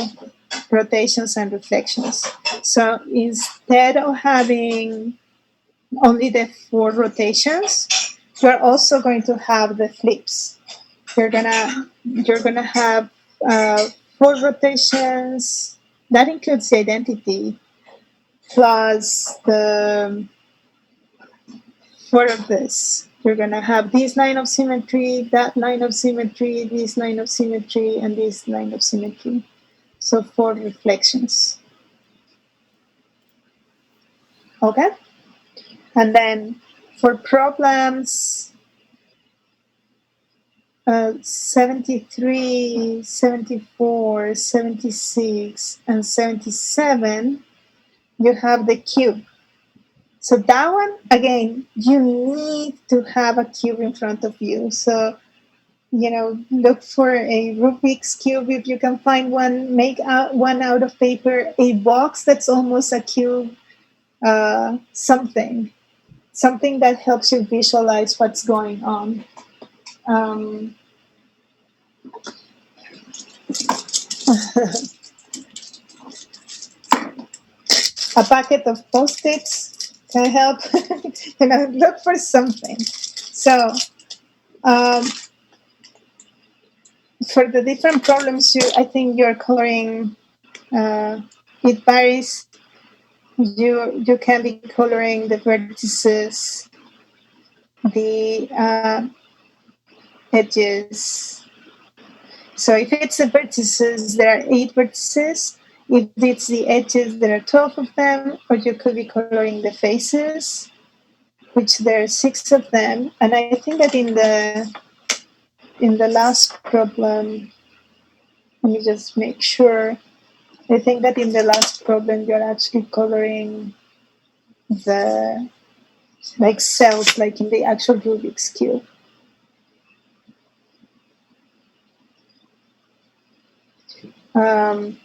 rotations and reflections. So instead of having only the 4 rotations, you're also going to have the flips. You're gonna have 4 rotations. That includes the identity plus the 4 of this. You're gonna have this line of symmetry, that line of symmetry, this line of symmetry, and this line of symmetry. So 4 reflections. Okay? And then for problems 73, 74, 76, and 77, you have the cube. So that one, again, you need to have a cube in front of you. So, look for a Rubik's Cube if you can find one, make one out of paper, a box that's almost a cube, something that helps you visualize what's going on. A packet of post-its can help. Look for something. So for the different problems, I think you're coloring. It varies. You can be coloring the vertices, the edges. So if it's the vertices, there are 8 vertices. If it's the edges, there are 12 of them. Or you could be coloring the faces, which there are 6 of them. And I think that in the last problem, let me just make sure. I think that in the last problem, you're actually coloring the like cells, like in the actual Rubik's Cube. Um,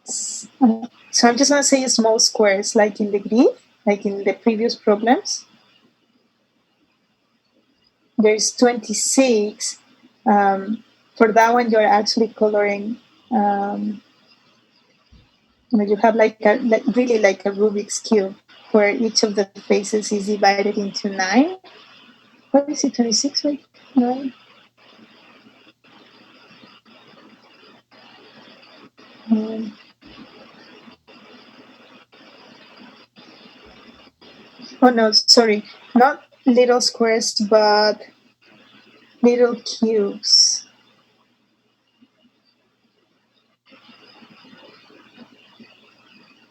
so I'm just going to say small squares, like in the grid, like in the previous problems. There's 26. For that one, you're actually coloring. You have really like a Rubik's Cube, where each of the faces is divided into 9. What is it? 26? Wait, 9. Oh no, sorry, not little squares, but little cubes.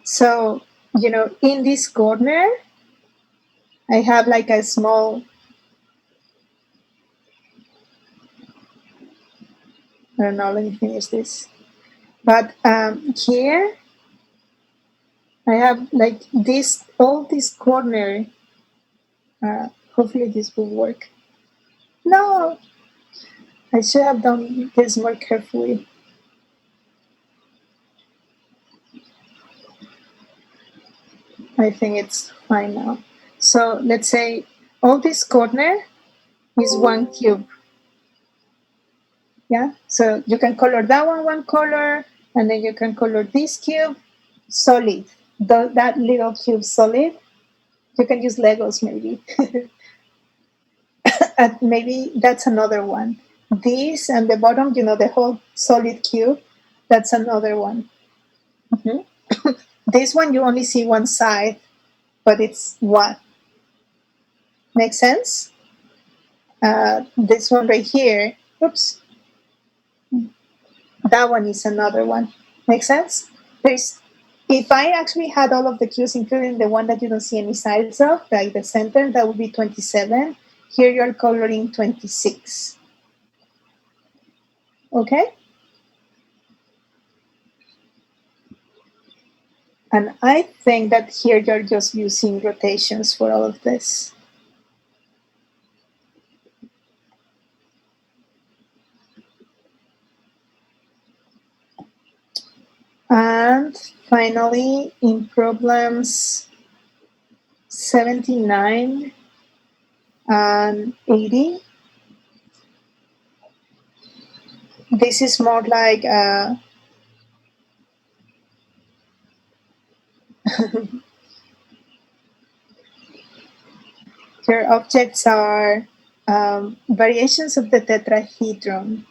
So, in this corner, I have like a small, I don't know, let me finish this. But here, I have like all this corner. Hopefully this will work. No, I should have done this more carefully. I think it's fine now. So let's say all this corner is 1 cube. Yeah, so you can color that one color, and then you can color this cube solid. That little cube solid. You can use Legos maybe. And maybe that's another one. This and the bottom, the whole solid cube, that's another one. Mm-hmm. This one you only see one side, but it's one. Make sense? This one right here, oops, that one is another one. Make sense? If I actually had all of the cubes, including the one that you don't see any sides of, like the center, that would be 27. Here you're coloring 26. Okay? And I think that here you're just using rotations for all of this. And finally, in problems 79 and 80, this is more like your objects are variations of the tetrahedron.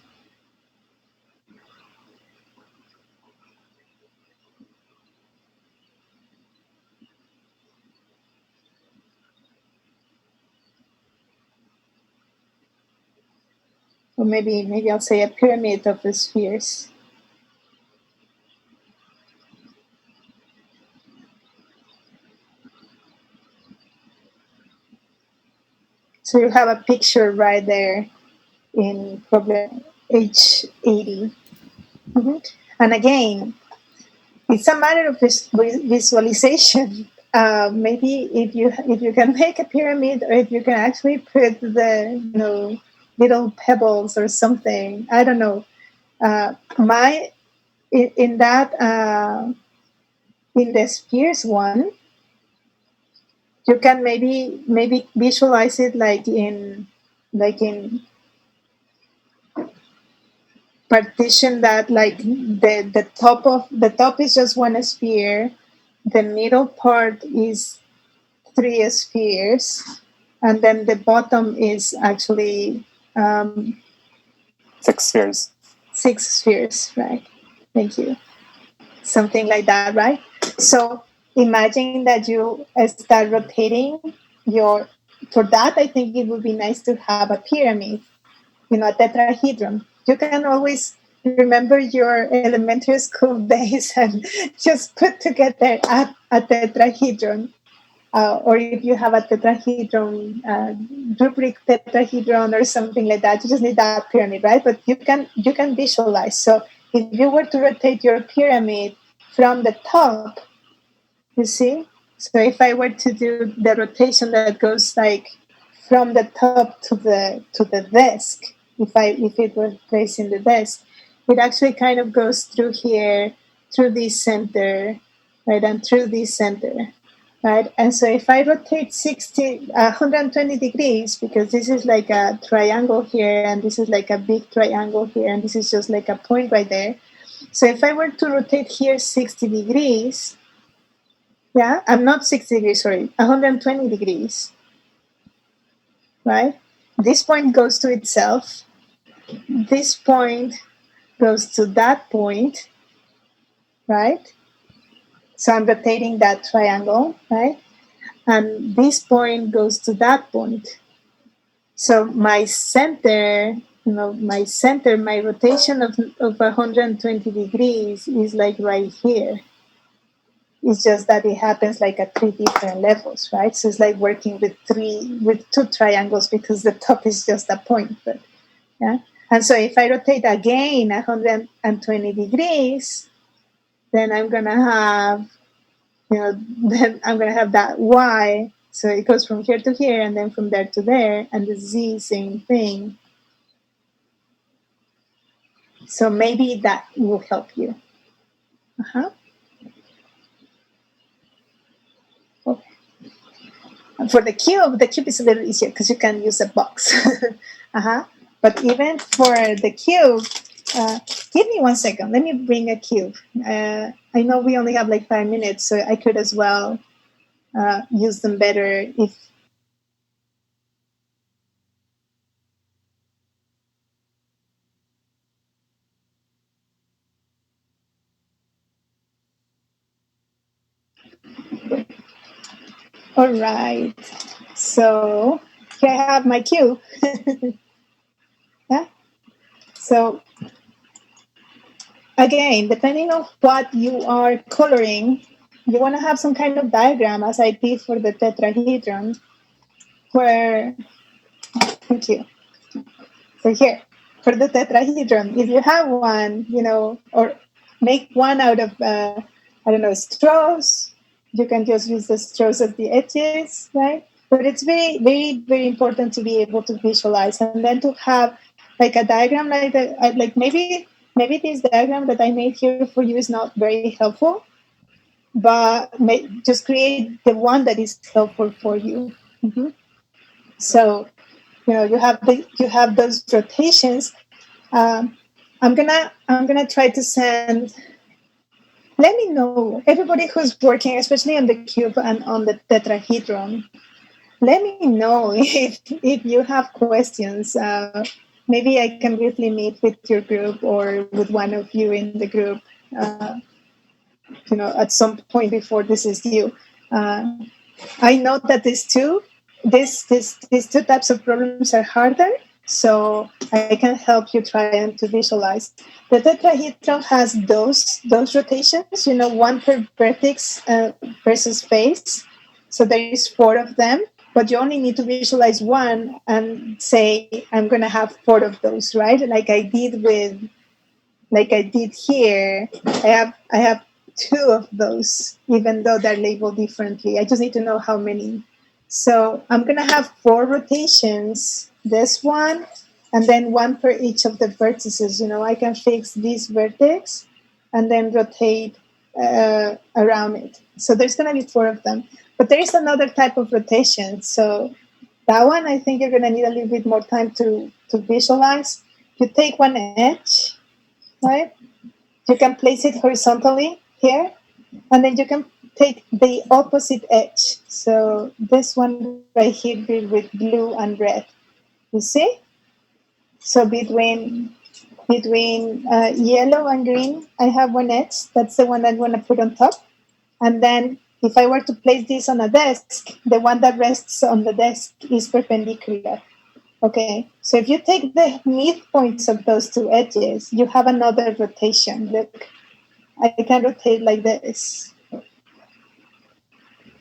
Or maybe I'll say a pyramid of the spheres. So you have a picture right there in problem H80. Mm-hmm. And again, it's a matter of visualization. Maybe if you can make a pyramid, or if you can actually put the little pebbles or something. I don't know. In the spheres one, you can maybe visualize it like in like in partition that like the top is just one sphere, the middle part is three spheres, and then the bottom is actually 6 spheres. 6 spheres, right? Thank you. Something like that, right? So imagine that you start rotating your. For that, I think it would be nice to have a pyramid, a tetrahedron. You can always remember your elementary school days and just put together a tetrahedron. Or if you have a tetrahedron, rubric tetrahedron or something like that, you just need that pyramid, right? But you can visualize. So if you were to rotate your pyramid from the top, you see. So if I were to do the rotation that goes like from the top to the desk, if it were facing the desk, it actually kind of goes through here, through this center, right, and through this center, right? And so if I rotate 120 degrees, because this is like a triangle here, and this is like a big triangle here, and this is just like a point right there. So if I were to rotate here 60 degrees, yeah, I'm not 60 degrees, sorry, 120 degrees, right? This point goes to itself. This point goes to that point, right? So I'm rotating that triangle, right? And this point goes to that point. So my center, my rotation of 120 degrees is like right here. It's just that it happens like at 3 different levels, right? So it's like working with two triangles because the top is just a point. But yeah. And so if I rotate again 120 degrees, then I'm gonna have, then I'm gonna have that Y. So it goes from here to here and then from there to there, and the Z, same thing. So maybe that will help you. Uh-huh. Okay. And for the cube is a little easier because you can use a box. Uh-huh. But even for the cube, give me 1 second. Let me bring a cube. I know we only have like 5 minutes, so I could as well use them better if. All right. So here I have my cube. Yeah. So again, depending on what you are coloring, you want to have some kind of diagram, as I did for the tetrahedron, where, thank you. So here, for the tetrahedron, if you have one, or make one out of, straws, you can just use the straws as the edges, right? But it's very, very, very important to be able to visualize and then to have like a diagram like that. Like maybe this diagram that I made here for you is not very helpful, but just create the one that is helpful for you. Mm-hmm. So you have those rotations. I'm gonna try to send. Let me know, everybody who's working, especially on the cube and on the tetrahedron. Let me know if you have questions. Maybe I can briefly meet with your group or with one of you in the group. At some point before this is due. I know that these two types of problems are harder, so I can help you try and to visualize. The tetrahedron has those rotations, one per vertex versus face. So there is 4 of them, but you only need to visualize one and say, I'm going to have 4 of those, right? Like I did here. I have 2 of those, even though they're labeled differently. I just need to know how many. So I'm going to have 4 rotations, this one, and then one per each of the vertices. I can fix this vertex and then rotate around it. So there's going to be 4 of them. But there is another type of rotation. So That one, I think you're going to need a little bit more time to visualize. You take one edge, right? You can place it horizontally here, and then you can take the opposite edge. So this one right here with blue and red. You see? So between yellow and green, I have one edge. That's the one I'm going to put on top. And then if I were to place this on a desk, the one that rests on the desk is perpendicular. Okay, so if you take the midpoints of those two edges, you have another rotation. Look, I can rotate like this.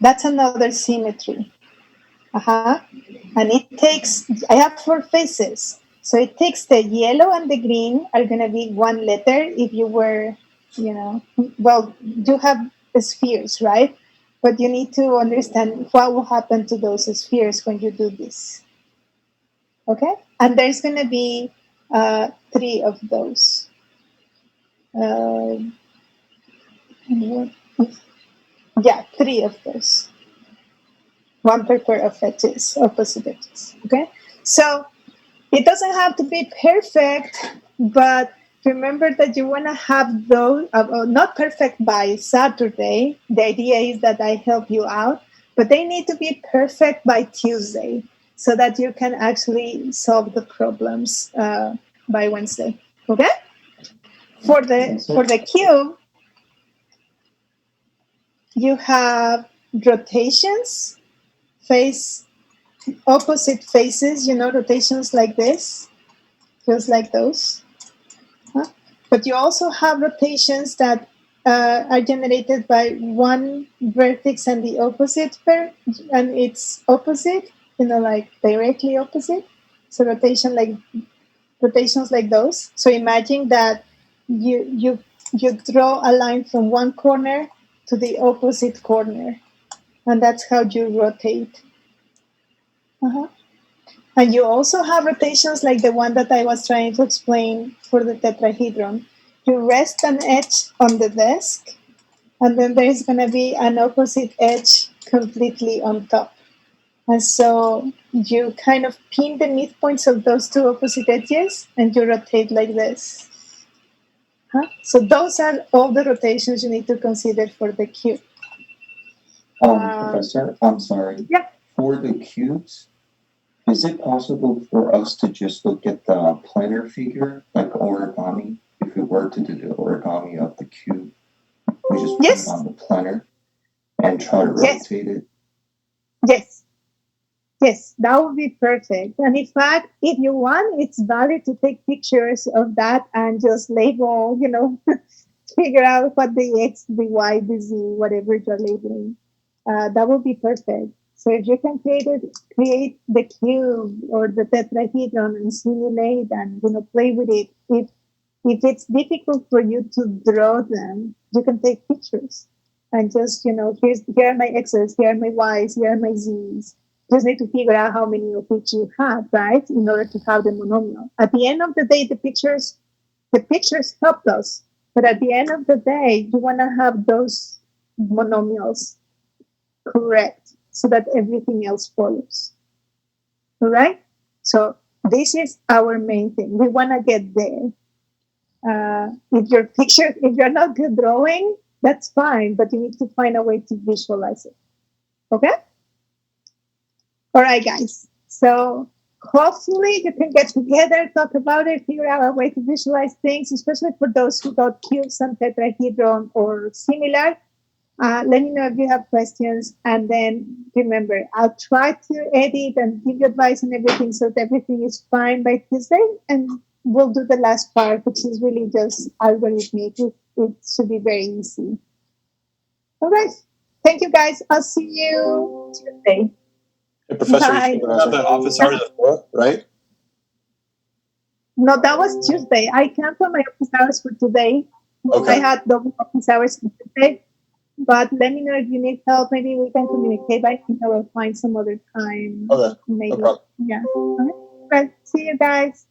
That's another symmetry. And it takes, I have 4 faces. So it takes the yellow and the green are going to be one letter if you were, well, you have spheres, right? But you need to understand what will happen to those spheres when you do this. Okay? And there's going to be 3 of those. Yeah, 3 of those. 1 per pair of edges, opposite edges. Okay? So it doesn't have to be perfect, but remember that you want to have those, not perfect by Saturday. The idea is that I help you out, but they need to be perfect by Tuesday so that you can actually solve the problems by Wednesday. Okay? For the cube, you have rotations, opposite faces, rotations like this, just like those. But you also have rotations that are generated by one vertex and the opposite and it's opposite, like directly opposite. So rotations like those. So imagine that you draw a line from one corner to the opposite corner, and that's how you rotate. And you also have rotations like the one that I was trying to explain for the tetrahedron. You rest an edge on the desk, and then there is going to be an opposite edge completely on top. And so you kind of pin the midpoints of those 2 opposite edges, and you rotate like this. So those are all the rotations you need to consider for the cube. Professor, I'm sorry. Yeah. For the cubes, is it possible for us to just look at the planar figure, like origami? If we were to do the origami of the cube, we just put it on the planar and try to rotate it? Yes, that would be perfect. And in fact, if you want, it's valid to take pictures of that and just label, figure out what the X, the Y, the Z, whatever you're labeling. That would be perfect. So if you can create the cube or the tetrahedron and simulate and play with it. If it's difficult for you to draw them, you can take pictures and just here are my X's, here are my Y's, here are my Z's. Just need to figure out how many of each you have, right? In order to have the monomial. At the end of the day, the pictures help us, but at the end of the day, you want to have those monomials correct, so that everything else follows. All right? So this is our main thing. We want to get there. If you're not good drawing, that's fine, but you need to find a way to visualize it. Okay? All right, guys. So hopefully you can get together, talk about it, figure out a way to visualize things, especially for those who got cubes and tetrahedron or similar. Let me know if you have questions. And then remember, I'll try to edit and give you advice and everything so that everything is fine by Tuesday. And we'll do the last part, which is really just algorithmic. It should be very easy. All right. Thank you, guys. I'll see you Tuesday. Hey, Professor, Bye. you have the office hours at 4, right? No, that was Tuesday. I canceled my office hours for today. Okay. I had double office hours for today. But let me know if you need help. Maybe we can communicate by email or find some other time. Okay. Maybe. No problem. Yeah. All right. See you guys.